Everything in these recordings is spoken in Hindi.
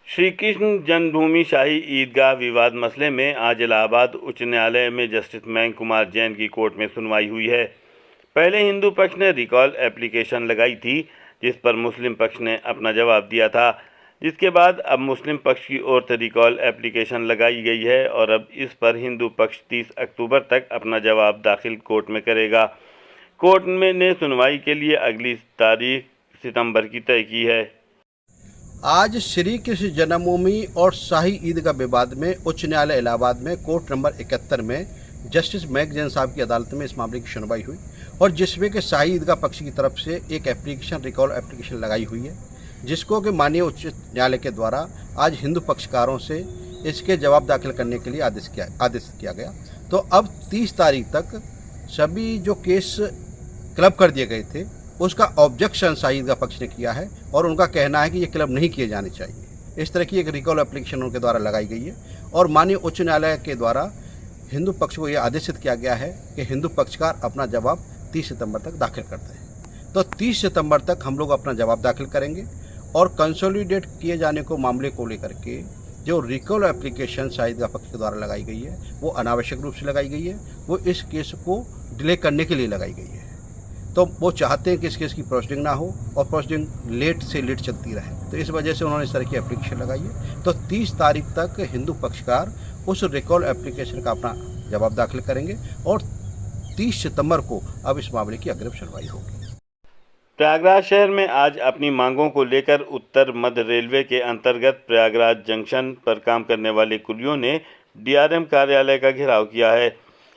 श्री कृष्ण जन्मभूमि शाही ईदगाह विवाद मसले में आज इलाहाबाद उच्च न्यायालय में जस्टिस मयंक कुमार जैन की कोर्ट में सुनवाई हुई है। पहले हिंदू पक्ष ने रिकॉल एप्लीकेशन लगाई थी, जिस पर मुस्लिम पक्ष ने अपना जवाब दिया था, जिसके बाद अब मुस्लिम पक्ष की ओर से रिकॉल एप्लीकेशन लगाई गई है और अब इस पर हिंदू पक्ष 30 अक्टूबर तक अपना जवाब दाखिल कोर्ट में करेगा। कोर्ट में ने सुनवाई के लिए अगली तारीख सितंबर की तय की है। आज श्री कृष्ण जन्मभूमि और शाही ईदगाह विवाद में उच्च न्यायालय इलाहाबाद में कोर्ट नंबर 71 में जस्टिस मयंक जैन साहब की अदालत में इस मामले की सुनवाई हुई और जिसमें कि शाही ईदगाह पक्ष की तरफ से एक एप्लीकेशन रिकॉल एप्लीकेशन लगाई हुई है, जिसको कि माननीय उच्च न्यायालय के द्वारा आज हिंदू पक्षकारों से इसके जवाब दाखिल करने के लिए आदेश किया गया। तो अब 30 तारीख तक सभी जो केस क्लब कर दिए गए थे उसका ऑब्जेक्शन शाही ईदगाह पक्ष ने किया है और उनका कहना है कि ये क्लब नहीं किए जाने चाहिए। इस तरह की एक रिकॉल एप्लीकेशन उनके द्वारा लगाई गई है और माननीय उच्च न्यायालय के द्वारा हिंदू पक्ष को यह आदेशित किया गया है कि हिंदू पक्षकार अपना जवाब 30 सितंबर तक दाखिल करते हैं। तो 30 सितंबर तक हम लोग अपना जवाब दाखिल करेंगे और कंसोलिडेट किए जाने को मामले को लेकर के जो रिकॉल एप्लीकेशन शाही ईदगाह पक्ष के द्वारा लगाई गई है वो अनावश्यक रूप से लगाई गई है, वो इस केस को डिले करने के लिए लगाई गई है। तो वो चाहते हैं कि इस केस की प्रोसीडिंग ना हो और प्रोसीडिंग लेट से लेट चलती रहे, तो इस वजह से उन्होंने इस तरह की एप्लीकेशन लगाई है। तो 30 तारीख तक हिंदू पक्षकार उस रिकॉल एप्लीकेशन का अपना जवाब दाखिल करेंगे और 30 सितंबर को अब इस मामले की अग्रिम सुनवाई होगी। प्रयागराज शहर में आज अपनी मांगों को लेकर उत्तर मध्य रेलवे के अंतर्गत प्रयागराज जंक्शन पर काम करने वाले कुलियों ने डीआरएम कार्यालय का घेराव किया है।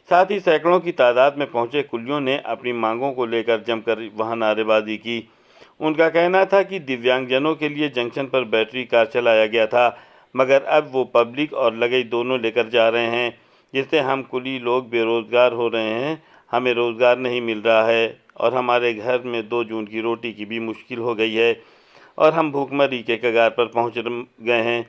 साथ ही सैकड़ों की तादाद में पहुंचे कुलियों ने अपनी मांगों को लेकर जमकर वहां नारेबाजी की। उनका कहना था कि दिव्यांगजनों के लिए जंक्शन पर बैटरी कार चलाया गया था, मगर अब वो पब्लिक और लगई दोनों लेकर जा रहे हैं, जिससे हम कुली लोग बेरोज़गार हो रहे हैं। हमें रोज़गार नहीं मिल रहा है और हमारे घर में 2 जून की रोटी की भी मुश्किल हो गई है और हम भूखमरी के कगार पर पहुंच गए हैं।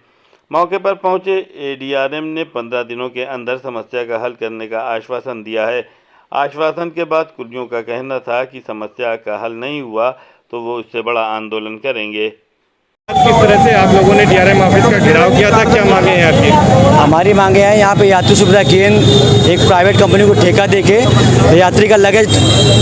मौके पर पहुंचे एडीआरएम ने 15 दिनों के अंदर समस्या का हल करने का आश्वासन दिया है। आश्वासन के बाद कुलियों का कहना था कि समस्या का हल नहीं हुआ तो वो इससे बड़ा आंदोलन करेंगे। किस तरह से आप लोगों ने डीआरएम ऑफिस का घेराव किया था, क्या मांगे हैं आपकी? हमारी मांगे हैं यहाँ पे यात्री सुविधा केंद्र एक प्राइवेट कंपनी को ठेका देके यात्री का लगेज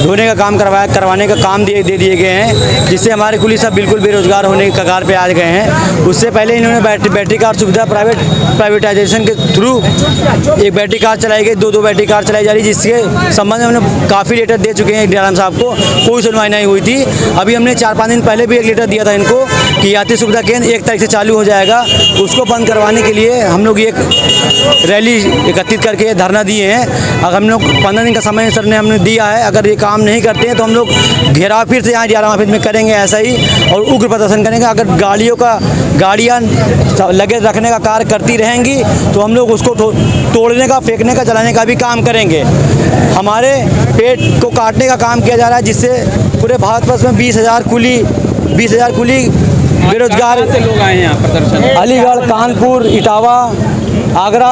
ढोने का काम करवाने का काम दे दिए गए हैं, जिससे हमारे कुली सब बिल्कुल बेरोजगार होने के कगार पे आ गए हैं। उससे पहले इन्होंने बैटरी कार सुविधा प्राइवेटाइजेशन के थ्रू एक बैटरी कार चलाई गई, 2 बैटरी कार चलाई जा रही, जिसके संबंध में हमने काफ़ी लेटर दे चुके हैं डीआरएम साहब को, कोई सुनवाई नहीं हुई थी। अभी हमने 4-5 दिन पहले भी एक लेटर दिया था इनको कि यात्री सुविधा केंद्र 1 तारीख से चालू हो जाएगा, उसको बंद करवाने के लिए हम लोग एक रैली एकत्रित करके धरना दिए हैं। अगर हम लोग 15 दिन का समय सर ने हमने दिया है, अगर ये काम नहीं करते हैं तो हम लोग घेराव फिर से यहाँ डीआरएम ऑफिस में करेंगे ऐसा ही और उग्र प्रदर्शन करेंगे। अगर गाड़ियाँ लगेज रखने का कार्य करती रहेंगी तो हम लोग उसको तोड़ने का, फेंकने का, जलाने का भी काम करेंगे। हमारे पेट को काटने का काम किया जा रहा है, जिससे पूरे भारतवर्ष में 20,000 कुली बेरोजगार से लोग आए हैं यहाँ प्रदर्शन? अलीगढ़, कानपुर, इटावा, आगरा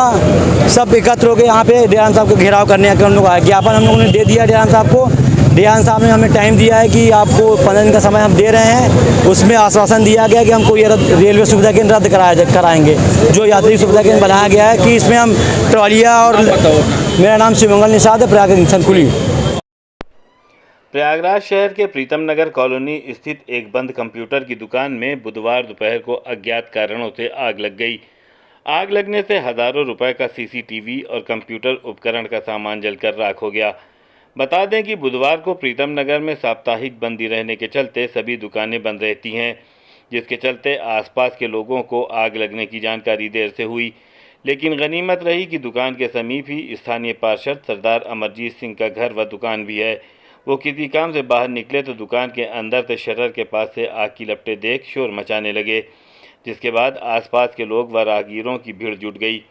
सब एकत्र हो गए यहाँ पे डीआरएम साहब को घेराव करने का हम लोग आए। ज्ञापन हम लोगों ने दे दिया डीआरएम साहब को। डीआरएम साहब ने हमें टाइम दिया है कि आपको 15 दिन का समय हम दे रहे हैं। उसमें आश्वासन दिया गया कि हमको ये रेलवे सुविधा केंद्र रद्द कराएंगे, जो यात्री सुविधा केंद्र बनाया गया है कि इसमें हम ट्रॉलिया और मेरा नाम शिवमंगल निषाद है, प्रयागराज जंक्शन कुली। प्रयागराज शहर के प्रीतम नगर कॉलोनी स्थित एक बंद कंप्यूटर की दुकान में बुधवार दोपहर को अज्ञात कारणों से आग लग गई। आग लगने से हज़ारों रुपए का सीसीटीवी और कंप्यूटर उपकरण का सामान जलकर राख हो गया। बता दें कि बुधवार को प्रीतम नगर में साप्ताहिक बंदी रहने के चलते सभी दुकानें बंद रहती हैं, जिसके चलते आसपास के लोगों को आग लगने की जानकारी देर से हुई। लेकिन गनीमत रही कि दुकान के समीप ही स्थानीय पार्षद सरदार अमरजीत सिंह का घर व दुकान भी है। वो किसी काम से बाहर निकले तो दुकान के अंदर से शटर के पास से आग की लपटें देख शोर मचाने लगे, जिसके बाद आसपास के लोग व राहगीरों की भीड़ जुट गई।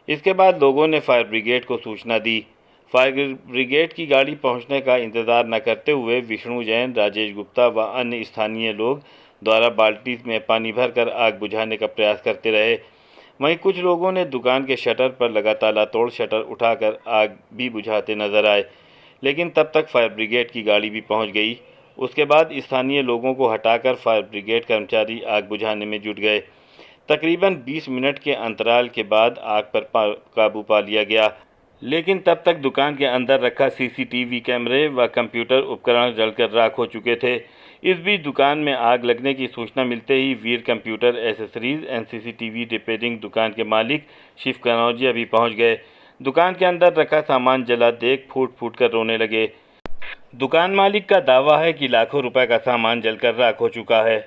इसके बाद लोगों ने फायर ब्रिगेड को सूचना दी। फायर ब्रिगेड की गाड़ी पहुंचने का इंतज़ार न करते हुए विष्णु जैन, राजेश गुप्ता व अन्य स्थानीय लोग द्वारा बाल्टी में पानी भरकर आग बुझाने का प्रयास करते रहे। वहीं कुछ लोगों ने दुकान के शटर पर लगा ताला तोड़ शटर उठाकर आग भी बुझाते नजर आए, लेकिन तब तक फायर ब्रिगेड की गाड़ी भी पहुंच गई। उसके बाद स्थानीय लोगों को हटाकर फायर ब्रिगेड कर्मचारी आग बुझाने में जुट गए। तकरीबन 20 मिनट के अंतराल के बाद आग पर काबू पा लिया गया, लेकिन तब तक दुकान के अंदर रखा सीसीटीवी कैमरे व कंप्यूटर उपकरण जलकर राख हो चुके थे। इस बीच दुकान में आग लगने की सूचना मिलते ही Veer computer accessories and CCTV repairing दुकान के मालिक शिव कनौजिया भी पहुंच गए। दुकान के अंदर रखा सामान जला देख फूट फूट कर रोने लगे। दुकान मालिक का दावा है कि लाखों रुपए का सामान जलकर राख हो चुका है।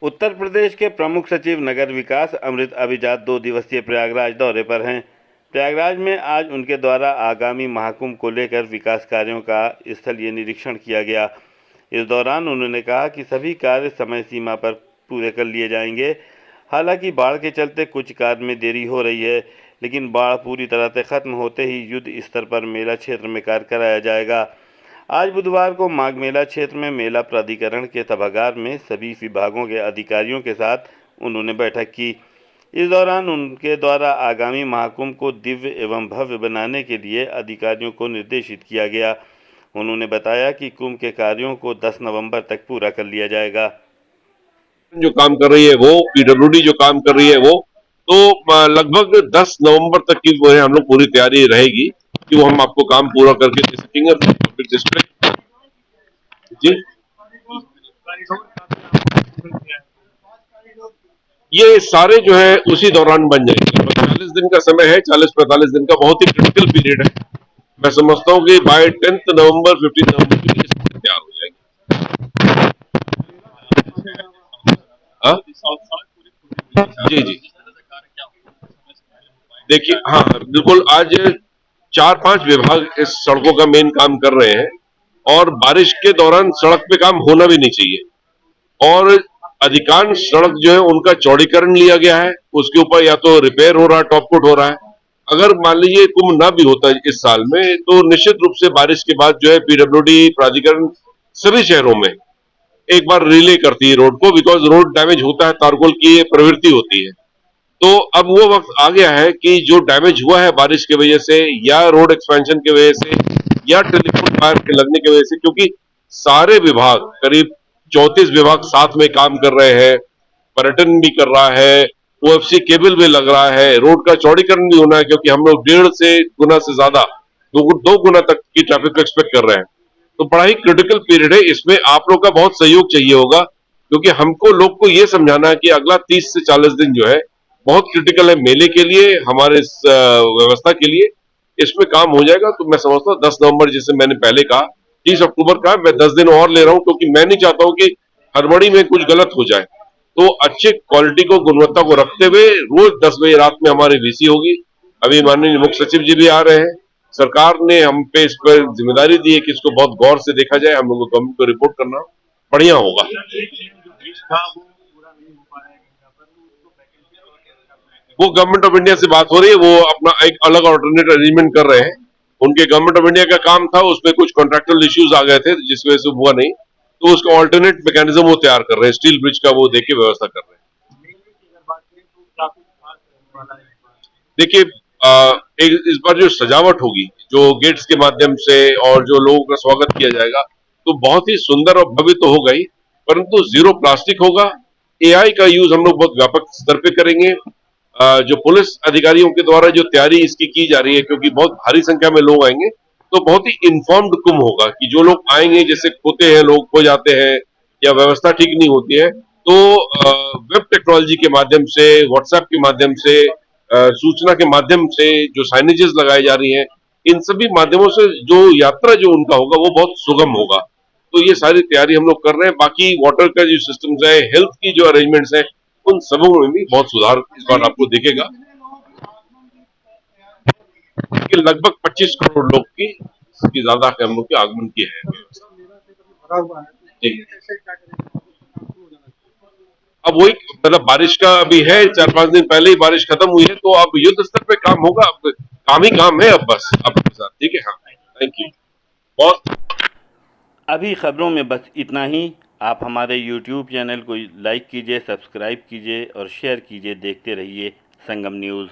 उत्तर प्रदेश के प्रमुख सचिव नगर विकास अमृत अभिजात 2 दिवसीय प्रयागराज दौरे पर हैं। प्रयागराज में आज उनके द्वारा आगामी महाकुंभ को लेकर विकास कार्यों का स्थलीय निरीक्षण किया गया। इस दौरान उन्होंने कहा कि सभी कार्य समय सीमा पर पूरे कर लिए जाएंगे। हालांकि बाढ़ के चलते कुछ कार्य में देरी हो रही है, लेकिन बाढ़ पूरी तरह से खत्म होते ही युद्ध स्तर पर मेला क्षेत्र में कार्य कराया जाएगा। आज बुधवार को माघ मेला क्षेत्र में मेला प्राधिकरण के सभागार में सभी विभागों के अधिकारियों के साथ उन्होंने बैठक की। इस दौरान उनके द्वारा आगामी महाकुंभ को दिव्य एवं भव्य बनाने के लिए अधिकारियों को निर्देशित किया गया। उन्होंने बताया कि कुंभ के कार्यों को 10 नवंबर तक पूरा कर लिया जाएगा। जो काम कर रही है वो, पीडब्ल्यूडी जो काम कर रही है वो, तो लगभग 10 नवंबर तक की वो है हम लोग पूरी तैयारी रहेगी कि वो हम आपको काम पूरा करके दे सकेंगे। जी, ये सारे जो है उसी दौरान बन जाएंगे। 40 दिन का समय है, 40-45 दिन का बहुत ही क्रिटिकल पीरियड है। मैं समझता हूँ कि बाय 10 नवंबर 15 नवंबर के लिए तैयार हो जाएंगे। जी जी, देखिए, हाँ बिल्कुल, आज 4-5 विभाग इस सड़कों का मेन काम कर रहे हैं और बारिश के दौरान सड़क पे काम होना भी नहीं चाहिए। और अधिकांश सड़क जो है उनका चौड़ीकरण लिया गया है, उसके ऊपर या तो रिपेयर हो रहा है, टॉप कोट हो रहा है। अगर मान लीजिए कुंभ ना भी होता है इस साल में, तो निश्चित रूप से बारिश के बाद जो है पीडब्ल्यूडी प्राधिकरण सभी शहरों में एक बार रिले करती है रोड को, बिकॉज रोड डैमेज होता है, तारकोल की प्रवृत्ति होती है। तो अब वो वक्त आ गया है कि जो डैमेज हुआ है बारिश की वजह से या रोड एक्सपेंशन की वजह से या टेलीफोन वायर के लगने की वजह से, क्योंकि सारे विभाग, करीब 34 विभाग साथ में काम कर रहे हैं, पर्यटन भी कर रहा है, ओएफसी केबल भी लग रहा है, रोड का चौड़ीकरण भी होना है, क्योंकि हम लोग 1.5 गुना से ज्यादा 2 गुना तक की ट्रैफिक को एक्सपेक्ट कर रहे हैं। तो बड़ा ही क्रिटिकल पीरियड है, इसमें आप लोग का बहुत सहयोग चाहिए होगा, क्योंकि हमको लोग को ये समझाना है कि अगला 30 से 40 दिन जो है बहुत क्रिटिकल है मेले के लिए, हमारे व्यवस्था के लिए। इसमें काम हो जाएगा। तो मैं समझता हूँ 10 नवंबर, जैसे मैंने पहले कहा, 30 अक्टूबर का मैं 10 दिन और ले रहा हूँ, क्योंकि मैं नहीं चाहता हूँ कि हड़बड़ी में कुछ गलत हो जाए। तो अच्छी क्वालिटी को, गुणवत्ता को रखते हुए रोज 10 बजे रात में हमारी वीसी होगी। अभी माननीय मुख्य सचिव जी भी आ रहे हैं। सरकार ने हम पे इस पर जिम्मेदारी दी है कि इसको बहुत गौर से देखा जाए, हम लोगों को गवर्नमेंट को रिपोर्ट करना बढ़िया होगा। वो गवर्नमेंट ऑफ इंडिया से बात हो रही है, वो अपना एक अलग ऑल्टरनेट अरेंजमेंट कर रहे हैं। उनके गवर्नमेंट ऑफ इंडिया का काम था, उसमें कुछ कॉन्ट्रैक्चुअल इश्यूज आ गए थे जिस वजह से हुआ नहीं, तो उसका ऑल्टरनेट मैकेनिज्म वो तैयार कर रहे हैं, स्टील ब्रिज का वो देके व्यवस्था कर रहे हैं। देखिए, इस बार जो सजावट होगी, जो गेट्स के माध्यम से और जो लोगों का स्वागत किया जाएगा, तो बहुत ही सुंदर और भव्य तो होगा ही, परंतु जीरो प्लास्टिक होगा। एआई का यूज हम लोग बहुत व्यापक स्तर पे करेंगे। जो पुलिस अधिकारियों के द्वारा जो तैयारी इसकी की जा रही है, क्योंकि बहुत भारी संख्या में लोग आएंगे, तो बहुत ही इन्फॉर्म्ड कुंभ होगा कि जो लोग आएंगे, जैसे खोते हैं लोग, खो जाते हैं या व्यवस्था ठीक नहीं होती है, तो वेब टेक्नोलॉजी के माध्यम से, व्हाट्सएप के माध्यम से, सूचना के माध्यम से जो साइनेजेस लगाई जा रही हैं, इन सभी माध्यमों से जो यात्रा जो उनका होगा वो बहुत सुगम होगा। तो ये सारी तैयारी हम लोग कर रहे हैं। बाकी वाटर का जो सिस्टम्स है, हेल्थ की जो अरेंजमेंट्स है, उन सबों में भी बहुत सुधार इस बार आपको दिखेगा। कि लगभग 25 करोड़ लोग की ज्यादा हम लोग के आगमन की है। अब वही, मतलब बारिश का अभी है, 4-5 दिन पहले ही बारिश खत्म हुई है, तो अब युद्ध स्तर पे काम होगा। अब काम ही काम है, अब बस आपके साथ। ठीक है, हाँ, थैंक यू। बहुत अभी खबरों में बस इतना ही। आप हमारे YouTube चैनल को लाइक कीजिए, सब्सक्राइब कीजिए और शेयर कीजिए। देखते रहिए संगम न्यूज़।